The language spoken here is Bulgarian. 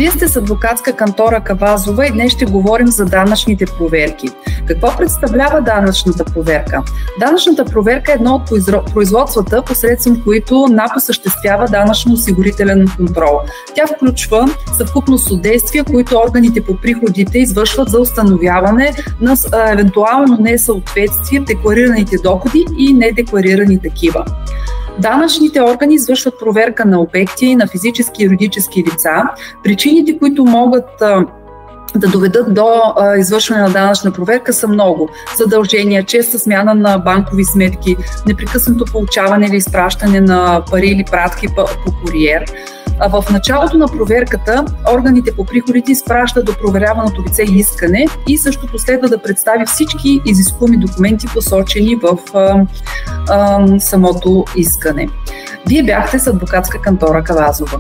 Вие сте с адвокатска кантора Кавазова и днес ще говорим за данъчните проверки. Какво представлява данъчната проверка? Данъчната проверка е едно от производствата, посредством които НАП осъществява данъчно-осигурителен контрол. Тя включва съвкупност от действия, които органите по приходите извършват за установяване на евентуално несъответствие в декларираните доходи и недекларирани такива. Данъчните органи извършват проверка на обекти, на физически и юридически лица. Причините, които могат да доведат до извършване на данъчна проверка, са много. Задължения, честа смяна на банкови сметки, непрекъснато получаване или изпращане на пари или пратки по куриер. В началото на проверката органите по приходите изпращат до проверяваното лице искане и същото следва да представи всички изискуеми документи, посочени в самото искане. Вие бяхте с адвокатска кантора Кавазова.